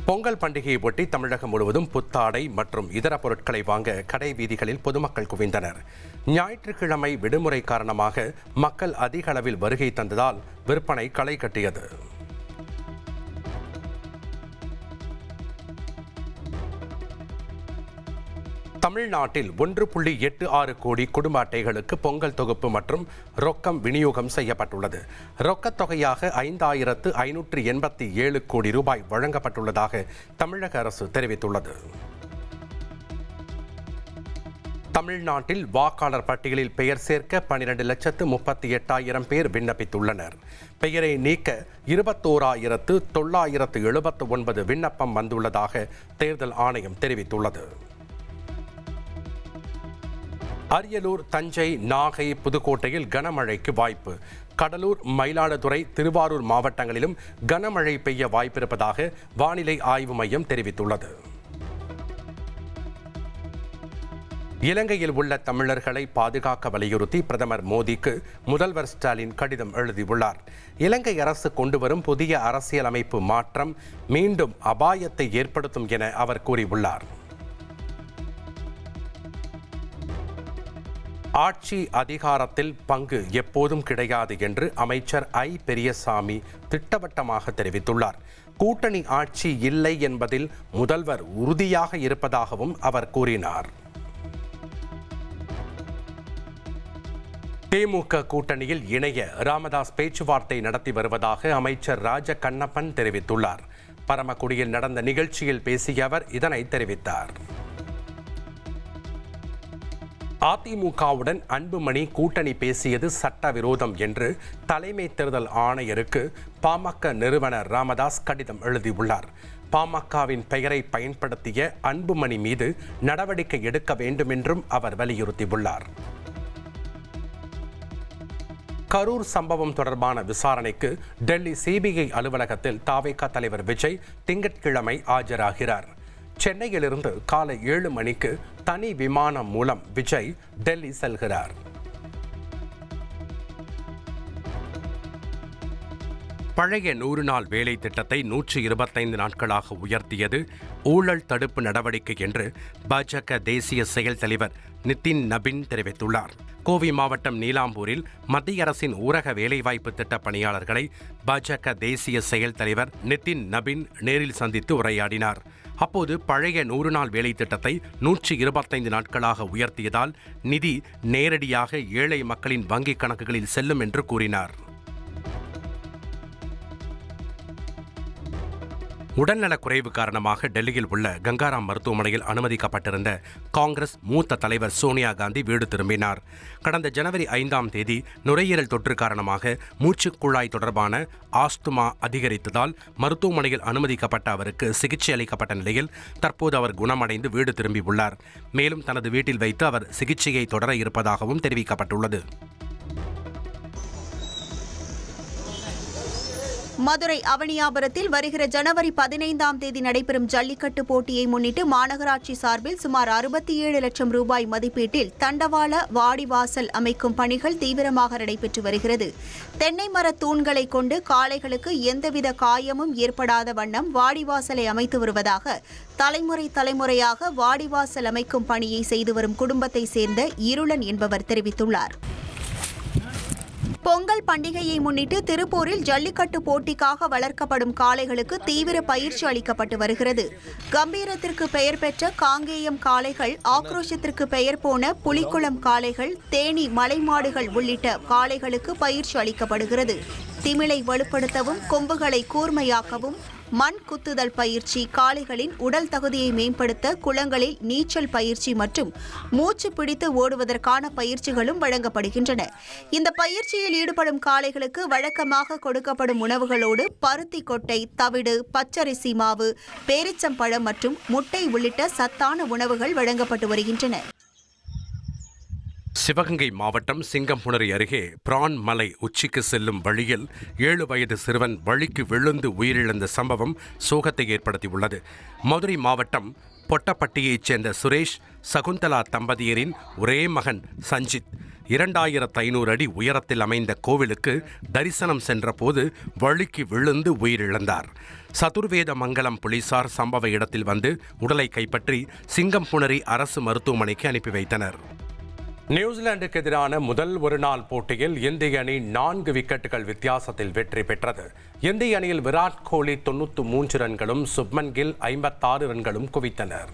பொங்கல் பண்டிகையை ஒட்டி தமிழகம் முழுவதும் புத்தாடை மற்றும் இதர பொருட்களை வாங்க கடை வீதிகளில் பொதுமக்கள் குவிந்தனர். ஞாயிற்றுக்கிழமை விடுமுறை காரணமாக மக்கள் அதிக அளவில் வருகை தந்ததால் விற்பனை களை கட்டியது. தமிழ்நாட்டில் 1.86 கோடி குடும்ப அட்டைகளுக்கு பொங்கல் தொகுப்பு மற்றும் ரொக்கம் விநியோகம் செய்யப்பட்டுள்ளது. ரொக்கத் தொகையாக 5,587 கோடி ரூபாய் வழங்கப்பட்டுள்ளதாக தமிழக அரசு தெரிவித்துள்ளது. தமிழ்நாட்டில் வாக்காளர் பட்டியலில் பெயர் சேர்க்க 12,38,000 பேர் விண்ணப்பித்துள்ளனர். பெயரை நீக்க 21,979 விண்ணப்பம் வந்துள்ளதாக தேர்தல் ஆணையம் தெரிவித்துள்ளது. அரியலூர், தஞ்சை, நாகை, புதுக்கோட்டையில் கனமழைக்கு வாய்ப்பு. கடலூர், மயிலாடுதுறை, திருவாரூர் மாவட்டங்களிலும் கனமழை பெய்ய வாய்ப்பிருப்பதாக வானிலை ஆய்வு மையம் தெரிவித்துள்ளது. இலங்கையில் உள்ள தமிழர்களை பாதுகாக்க வலியுறுத்தி பிரதமர் மோடிக்கு முதல்வர் ஸ்டாலின் கடிதம் எழுதியுள்ளார். இலங்கை அரசு கொண்டுவரும் புதிய அரசியலமைப்பு மாற்றம் மீண்டும் அபாயத்தை ஏற்படுத்தும் என அவர் கூறியுள்ளார். ஆட்சி அதிகாரத்தில் பங்கு எப்போதும் கிடையாது என்று அமைச்சர் ஐ. பெரியசாமி திட்டவட்டமாக தெரிவித்துள்ளார். கூட்டணி ஆட்சி இல்லை என்பதில் முதல்வர் உறுதியாக இருப்பதாகவும் அவர் கூறினார். திமுக கூட்டணியில் இணைய ராமதாஸ் பேச்சுவார்த்தை நடத்தி வருவதாக அமைச்சர் ராஜ கண்ணப்பன் தெரிவித்துள்ளார். பரமக்குடியில் நடந்த நிகழ்ச்சியில் பேசிய அவர் இதனை தெரிவித்தார். அதிமுகவுடன் அன்புமணி கூட்டணி பேசியது சட்டவிரோதம் என்று தலைமை தேர்தல் ஆணையருக்கு பாமக நிறுவனர் ராமதாஸ் கடிதம் எழுதியுள்ளார். பாமகவின் பெயரை பயன்படுத்திய அன்புமணி மீது நடவடிக்கை எடுக்க வேண்டும் என்றும் அவர் வலியுறுத்தியுள்ளார். கரூர் சம்பவம் தொடர்பான விசாரணைக்கு டெல்லி சிபிஐ அலுவலகத்தில் தவேக தலைவர் விஜய் திங்கட்கிழமை ஆஜராகிறார். சென்னையிலிருந்து காலை 7 மணிக்கு தனி விமானம் மூலம் விஜய் டெல்லி செல்கிறார். பழைய 100 நாள் வேலை திட்டத்தை 125 நாட்களாக உயர்த்தியது ஊழல் தடுப்பு நடவடிக்கை என்று பாஜக தேசிய செயல் தலைவர் நிதின் நபின் தெரிவித்துள்ளார். கோவை மாவட்டம் நீலாம்பூரில் மத்திய அரசின் ஊரக வேலைவாய்ப்பு திட்ட பணியாளர்களை பாஜக தேசிய செயல் தலைவர் நிதின் நபின் நேரில் சந்தித்து உரையாடினார். அப்போது பழைய 100 நாள் வேலை திட்டத்தை 125 நாட்களாக உயர்த்தியதால் நிதி நேரடியாக ஏழை மக்களின் வங்கிக் கணக்குகளில் செல்லும் என்று கூறினார். உடல்நலக் குறைவு காரணமாக டெல்லியில் உள்ள கங்காராம் மருத்துவமனையில் அனுமதிக்கப்பட்டிருந்த காங்கிரஸ் மூத்த தலைவர் சோனியா காந்தி வீடு திரும்பினார். கடந்த ஜனவரி 5ஆம் தேதி நுரையீரல் தொற்று காரணமாக மூச்சுக்குழாய் தொடர்பான ஆஸ்துமா அதிகரித்ததால் மருத்துவமனையில் அனுமதிக்கப்பட்ட அவருக்கு சிகிச்சை அளிக்கப்பட்ட நிலையில் தற்போது அவர் குணமடைந்து வீடு திரும்பியுள்ளார். மேலும் தனது வீட்டில் வைத்து அவர் சிகிச்சையை தொடர இருப்பதாகவும் தெரிவிக்கப்பட்டுள்ளது. மதுரை அவனியாபுரத்தில் வருகிற ஜனவரி 15ஆம் தேதி நடைபெறும் ஜல்லிக்கட்டு போட்டியை முன்னிட்டு மாநகராட்சி சார்பில் சுமார் 67 லட்சம் ரூபாய் மதிப்பீட்டில் தண்டவாள வாடிவாசல் அமைக்கும் பணிகள் தீவிரமாக நடைபெற்று வருகிறது. தென்னை மர தூண்களை கொண்டு காளைகளுக்கு எந்தவித காயமும் ஏற்படாத வண்ணம் வாடிவாசலை அமைத்து வருவதாக தலைமுறையாக வாடிவாசல் அமைக்கும் பணியை செய்து வரும் குடும்பத்தை சேர்ந்த இருளன் என்பவர் தெரிவித்துள்ளார். பொங்கல் பண்டிகையை முன்னிட்டு திருப்பூரில் ஜல்லிக்கட்டு போட்டிக்காக வளர்க்கப்படும் காளைகளுக்கு தீவிர பயிற்சி அளிக்கப்பட்டு வருகிறது. கம்பீரத்திற்கு பெயர் பெற்ற காங்கேயம் காளைகள், ஆக்ரோஷத்திற்கு பெயர் போன புலிக்குளம் காளைகள், தேனி மலைமாடுகள் உள்ளிட்ட காளைகளுக்கு பயிற்சி அளிக்கப்படுகிறது. திமிலை வலுப்படுத்தவும் கொம்புகளை கூர்மையாக்கவும் மண் குத்துதல் பயிற்சி, காளைகளின் உடல் தகுதியை மேம்படுத்த குளங்களில் நீச்சல் பயிற்சி மற்றும் மூச்சு பிடித்து ஓடுவதற்கான பயிற்சிகளும் வழங்கப்படுகின்றன. இந்த பயிற்சியில் ஈடுபடும் காளைகளுக்கு வழக்கமாக கொடுக்கப்படும் உணவுகளோடு பருத்தி கொட்டை, தவிடு, பச்சரிசி மாவு, பேரிச்சம்பழம் மற்றும் முட்டை உள்ளிட்ட சத்தான உணவுகள் வழங்கப்பட்டு வருகின்றன. சிவகங்கை மாவட்டம் சிங்கம்புணரி அருகே பிரான் மலை உச்சிக்கு செல்லும் வழியில் 7 வயது சிறுவன் வழிக்கு விழுந்து உயிரிழந்த சம்பவம் சோகத்தை ஏற்படுத்தியுள்ளது. மதுரை மாவட்டம் பொட்டப்பட்டியைச் சேர்ந்த சுரேஷ், சகுந்தலா தம்பதியரின் ஒரே மகன் சஞ்சித் 2500 அடி உயரத்தில் அமைந்த கோவிலுக்கு தரிசனம் சென்றபோது வழுக்கி விழுந்து உயிரிழந்தார். சதுர்வேத மங்கலம் போலீசார் சம்பவ இடத்தில் வந்து உடலை கைப்பற்றி சிங்கம்புணரி அரசு மருத்துவமனைக்கு அனுப்பி வைத்தனர். நியூசிலாந்துக்கு எதிரான முதல் ஒருநாள் போட்டியில் இந்திய அணி 4 விக்கெட்டுகள் வித்தியாசத்தில் வெற்றி பெற்றது. இந்திய அணியில் விராட் கோலி 93 ரன்களும் சுப்மன் கில் 56 ரன்களும் குவித்தனர்.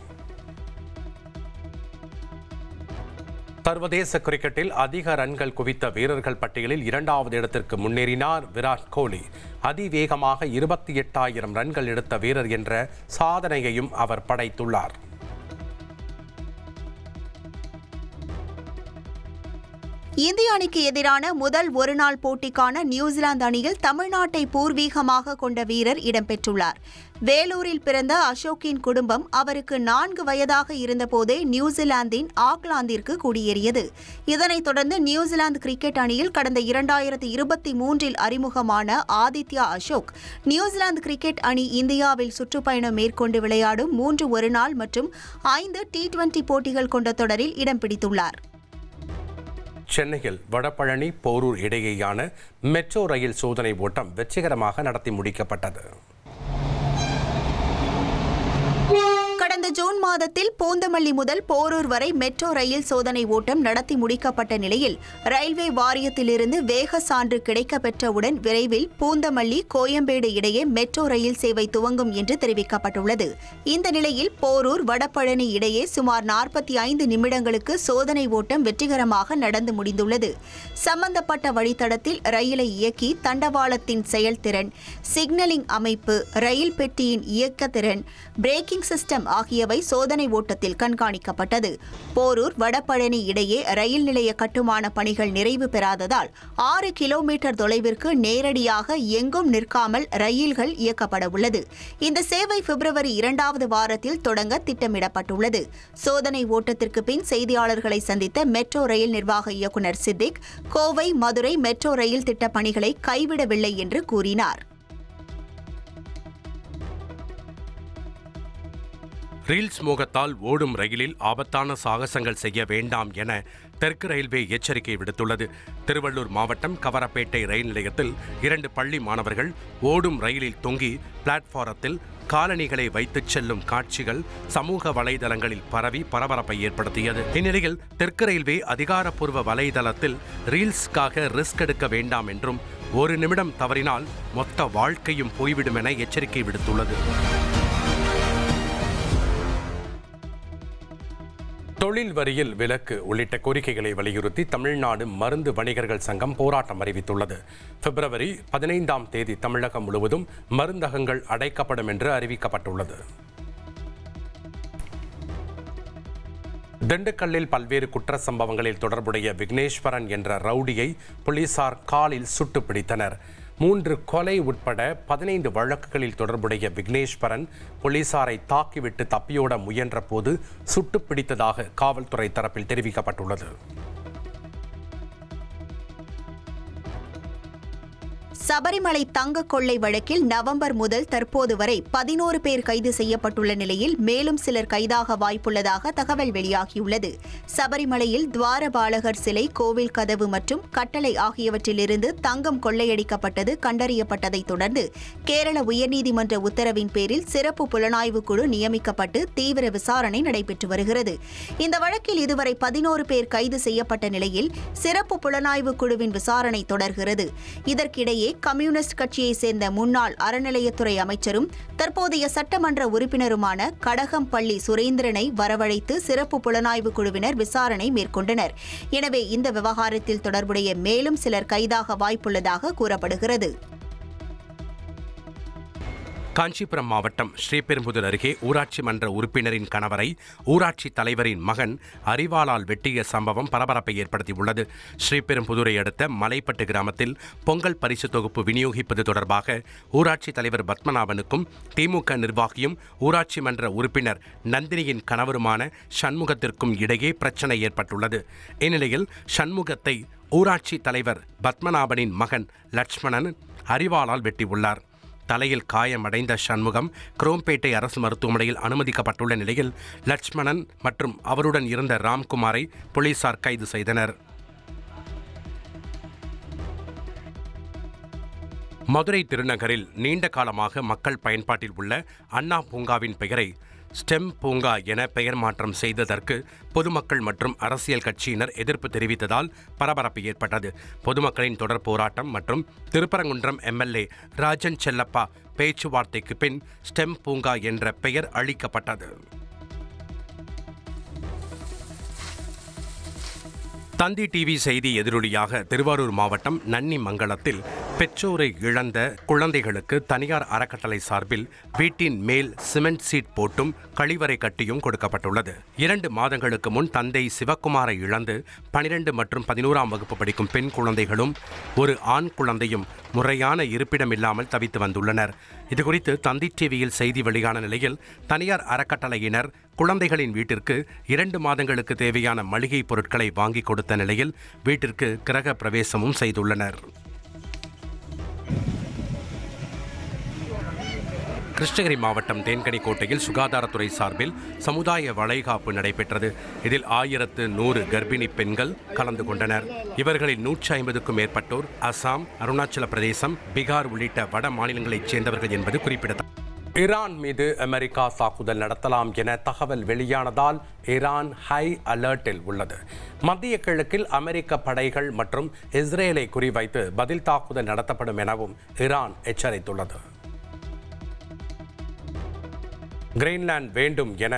சர்வதேச கிரிக்கெட்டில் அதிக ரன்கள் குவித்த வீரர்கள் பட்டியலில் 2வது இடத்திற்கு முன்னேறினார் விராட் கோலி. அதிவேகமாக 28,000 ரன்கள் எடுத்த வீரர் என்ற சாதனையையும் அவர் படைத்துள்ளார். இந்திய அணிக்கு எதிரான முதல் ஒருநாள் போட்டிக்கான நியூசிலாந்து அணியில் தமிழ்நாட்டை பூர்வீகமாக கொண்ட வீரர் இடம்பெற்றுள்ளார். வேலூரில் பிறந்த அசோக்கின் குடும்பம் அவருக்கு 4 வயதாக இருந்தபோதே நியூசிலாந்தின் ஆக்லாந்திற்கு குடியேறியது. இதனைத் தொடர்ந்து நியூசிலாந்து கிரிக்கெட் அணியில் கடந்த 2023 அறிமுகமான ஆதித்யா அசோக் நியூசிலாந்து கிரிக்கெட் அணி இந்தியாவில் சுற்றுப்பயணம் மேற்கொண்டு விளையாடும் 3 ஒருநாள் மற்றும் 5 T20 போட்டிகள் கொண்ட தொடரில் இடம் பிடித்துள்ளார். சென்னையில் வடபழனி போரூர் இடையேயான மெட்ரோ ரயில் சோதனை ஓட்டம் வெற்றிகரமாக நடத்தி முடிக்கப்பட்டது. கடந்த ஜூன் மாதத்தில் பூந்தமல்லி முதல் போரூர் வரை மெட்ரோ ரயில் சோதனை ஓட்டம் நடத்தி முடிக்கப்பட்ட நிலையில் ரயில்வே வாரியத்திலிருந்து வேக சான்று கிடைக்கப்பெற்றவுடன் விரைவில் பூந்தமல்லி கோயம்பேடு இடையே மெட்ரோ ரயில் சேவை துவங்கும் என்று தெரிவிக்கப்பட்டுள்ளது. இந்த நிலையில் போரூர் வடபழனி இடையே சுமார் 45 நிமிடங்களுக்கு சோதனை ஓட்டம் வெற்றிகரமாக நடந்து முடிந்துள்ளது. சம்பந்தப்பட்ட வழித்தடத்தில் ரயிலை இயக்கி தண்டவாளத்தின் செயல்திறன், சிக்னலிங் அமைப்பு, ரயில் பெட்டியின் இயக்கத்திறன், பிரேக்கிங் சிஸ்டம் ஆகியவை சோதனை ஓட்டத்தில் கண்காணிக்கப்பட்டது. போரூர் வடபழனி இடையே ரயில் நிலைய கட்டுமான பணிகள் நிறைவு பெறாததால் 6 கிலோமீட்டர் தொலைவிற்கு நேரடியாக எங்கும் நிற்காமல் ரயில்கள் இயக்கப்பட உள்ளது. இந்த சேவை பிப்ரவரி 2வது வாரத்தில் தொடங்க திட்டமிடப்பட்டுள்ளது. சோதனை ஓட்டத்திற்கு பின் செய்தியாளர்களை சந்தித்த மெட்ரோ ரயில் நிர்வாக இயக்குநர் சித்திக், கோவை மதுரை மெட்ரோ ரயில் திட்ட பணிகளை கைவிடவில்லை என்று கூறினார். ரீல்ஸ் மோகத்தால் ஓடும் ரயிலில் ஆபத்தான சாகசங்கள் செய்ய வேண்டாம் என தெற்கு ரயில்வே எச்சரிக்கை விடுத்துள்ளது. திருவள்ளூர் மாவட்டம் கவரப்பேட்டை ரயில் நிலையத்தில் 2 பள்ளி மாணவர்கள் ஓடும் ரயிலில் தொங்கி பிளாட்பாரத்தில் காலணிகளை வைத்துச் செல்லும் காட்சிகள் சமூக வலைதளங்களில் பரவி பரபரப்பை ஏற்படுத்தியது. இந்நிலையில் தெற்கு ரயில்வே அதிகாரப்பூர்வ வலைதளத்தில் ரீல்ஸ்க்காக ரிஸ்க் எடுக்க வேண்டாம் என்றும் 1 நிமிடம் தவறினால் மொத்த வாழ்க்கையும் போய்விடும் என எச்சரிக்கை விடுத்துள்ளது. தொழில் வரியில் விலக்கு உள்ளிட்ட கோரிக்கைகளை வலியுறுத்தி தமிழ்நாடு மருந்து வணிகர்கள் சங்கம் போராட்டம் அறிவித்துள்ளது. பிப்ரவரி 15ஆம் தேதி தமிழகம் முழுவதும் மருந்தகங்கள் அடைக்கப்படும் என்று அறிவிக்கப்பட்டுள்ளது. திண்டுக்கல்லில் பல்வேறு குற்ற சம்பவங்களில் தொடர்புடைய விக்னேஸ்வரன் என்ற ரவுடியை போலீசார் காலில் சுட்டு பிடித்தனர். 3 கொலை உட்பட 15 வழக்குகளில் தொடர்புடைய விக்னேஸ்வரன் போலீசாரை தாக்கிவிட்டு தப்பியோட முயன்ற போது சுட்டு பிடித்ததாக காவல்துறை தரப்பில் தெரிவிக்கப்பட்டுள்ளது. சபரிமலை தங்க கொள்ளை வழக்கில் நவம்பர் முதல் தற்போது வரை 11 பேர் கைது செய்யப்பட்டுள்ள நிலையில் மேலும் சிலர் கைதாக வாய்ப்புள்ளதாக தகவல் வெளியாகியுள்ளது. சபரிமலையில் துவாரபாலகர் சிலை, கோவில் கதவு மற்றும் கட்டளை ஆகியவற்றிலிருந்து தங்கம் கொள்ளையடிக்கப்பட்டது கண்டறியப்பட்டதைத் தொடர்ந்து கேரள உயர்நீதிமன்ற உத்தரவின் பேரில் சிறப்பு புலனாய்வு குழு நியமிக்கப்பட்டு தீவிர விசாரணை நடைபெற்று வருகிறது. இந்த வழக்கில் இதுவரை 11 பேர் கைது செய்யப்பட்ட நிலையில் சிறப்பு புலனாய்வு குழுவின் விசாரணை தொடர்கிறது. இதற்கிடையே கம்யூனிஸ்ட் கட்சியைச் சேர்ந்த முன்னாள் அறநிலையத்துறை அமைச்சரும் தற்போதைய சட்டமன்ற உறுப்பினருமான கடகம்பள்ளி சுரேந்திரனை வரவழைத்து சிறப்பு புலனாய்வு குழுவினர் விசாரணை மேற்கொண்டனர். எனவே இந்த விவகாரத்தில் தொடர்புடைய மேலும் சிலர் கைதாக வாய்ப்புள்ளதாக கூறப்படுகிறது. காஞ்சிபுரம் மாவட்டம் ஸ்ரீபெரும்புதூர் அருகே ஊராட்சி மன்ற உறுப்பினரின் கணவரை ஊராட்சி தலைவரின் மகன் அரிவாளால் வெட்டிய சம்பவம் பரபரப்பை ஏற்படுத்தியுள்ளது. ஸ்ரீபெரும்புதூரை அடுத்த மலைப்பட்டு கிராமத்தில் பொங்கல் பரிசு தொகுப்பு விநியோகிப்பது தொடர்பாக ஊராட்சி தலைவர் பத்மநாபனுக்கும் திமுக நிர்வாகியும் ஊராட்சி மன்ற உறுப்பினர் நந்தினியின் கணவருமான சண்முகத்திற்கும் இடையே பிரச்சனை ஏற்பட்டுள்ளது. இந்நிலையில் சண்முகத்தை ஊராட்சி தலைவர் பத்மநாபனின் மகன் லட்சுமணன் அரிவாளால் வெட்டியுள்ளார். தலையில் காயமடைந்த சண்முகம் குரோம்பேட்டை அரசு மருத்துவமனையில் அனுமதிக்கப்பட்டுள்ள நிலையில் லட்சுமணன் மற்றும் அவருடன் இருந்த ராம்குமாரை போலீசார் கைது செய்தனர். மதுரை திருநகரில் நீண்ட காலமாக மக்கள் பயன்பாட்டில் உள்ள அண்ணா பூங்காவின் பெயரை ஸ்டெம் பூங்கா என பெயர் மாற்றம் செய்ததற்கு பொதுமக்கள் மற்றும் அரசியல் கட்சியினர் எதிர்ப்பு தெரிவித்ததால் பரபரப்பு ஏற்பட்டது. பொதுமக்களின் தொடர் போராட்டம் மற்றும் திருப்பரங்குன்றம் எம்எல்ஏ ராஜன் செல்லப்பா பேச்சுவார்த்தைக்கு பின் ஸ்டெம் பூங்கா என்ற பெயர் அளிக்கப்பட்டது. தந்தி டிவி செய்தி எதிரொலியாக திருவாரூர் மாவட்டம் நன்னிமங்கலத்தில் பெற்றோரை இழந்த குழந்தைகளுக்கு தனியார் அறக்கட்டளை சார்பில் வீட்டின் மேல் சிமெண்ட் சீட் போட்டும் கழிவறை கட்டியும் கொடுக்கப்பட்டுள்ளது. 2 மாதங்களுக்கு முன் தந்தை சிவக்குமாரை இழந்து 12 மற்றும் 11ஆம் வகுப்பு படிக்கும் பெண் குழந்தைகளும் ஒரு ஆண் குழந்தையும் முறையான இருப்பிடம் இல்லாமல் தவித்து வந்துள்ளனர். இதுகுறித்து தந்தி டிவியில் செய்தி வெளியான நிலையில் தனியார் அறக்கட்டளையினர் குழந்தைகளின் வீட்டிற்கு 2 மாதங்களுக்கு தேவையான மளிகை பொருட்களை வாங்கி கொடுத்த நிலையில் வீட்டிற்கு கிரக பிரவேசமும் செய்துள்ளனர். கிருஷ்ணகிரி மாவட்டம் தேன்கனிக்கோட்டையில் சுகாதாரத்துறை சார்பில் சமுதாய வளைகாப்பு நடைபெற்றது. இதில் 1100 கர்ப்பிணி பெண்கள் கலந்து கொண்டனர். இவர்களில் 150க்கும் மேற்பட்டோர் அசாம், அருணாச்சல பிரதேசம், பீகார் உள்ளிட்ட வட மாநிலங்களைச் சேர்ந்தவர்கள் என்பது குறிப்பிடத்தக்கது. ஈரான் மீது அமெரிக்கா தாக்குதல் நடத்தலாம் என தகவல் வெளியானதால் ஈரான் ஹை அலர்ட்டில் உள்ளது. மத்திய கிழக்கில் அமெரிக்க படைகள் மற்றும் இஸ்ரேலை குறிவைத்து பதில் தாக்குதல் நடத்தப்படும் எனவும் ஈரான் எச்சரித்துள்ளது. கிரீன்லாந்து வேண்டும் என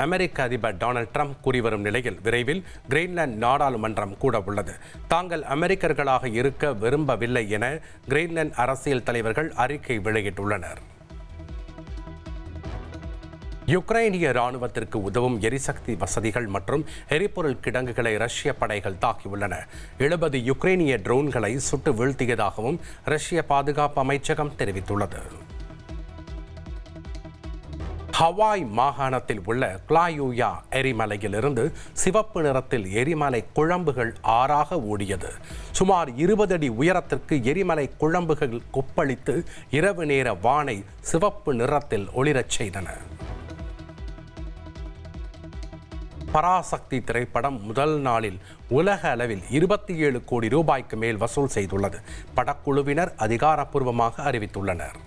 அமெரிக்க அதிபர் டொனால்ட் ட்ரம்ப் கூறி வரும் நிலையில் விரைவில் கிரீன்லாந்து நாடாளுமன்றம் கூட உள்ளது. தாங்கள் அமெரிக்கர்களாக இருக்க விரும்பவில்லை என கிரீன்லாந்து அரசியல் தலைவர்கள் அறிக்கை வெளியிட்டுள்ளனர். யுக்ரைனிய ராணுவத்திற்கு உதவும் எரிசக்தி வசதிகள் மற்றும் எரிபொருள் கிடங்குகளை ரஷ்ய படைகள் தாக்கியுள்ளன. 70 யுக்ரைனிய ட்ரோன்களை சுட்டு வீழ்த்தியதாகவும் ரஷ்ய பாதுகாப்பு அமைச்சகம் தெரிவித்துள்ளது. ஹவாய் மாகாணத்தில் உள்ள கிளாயூயா எரிமலையிலிருந்து சிவப்பு நிறத்தில் எரிமலை குழம்புகள் ஆறாக ஓடியது. சுமார் 20 அடி உயரத்திற்கு எரிமலை குழம்புகள் கொப்பளித்து இரவு நேர வானை சிவப்பு நிறத்தில் ஒளிரச் செய்தன. பராசக்தி திரைப்படம் முதல் நாளில் உலக அளவில் 27 கோடி ரூபாய்க்கு மேல் வசூல் செய்துள்ளது. படக்குழுவினர் அதிகாரப்பூர்வமாக அறிவித்துள்ளனர்.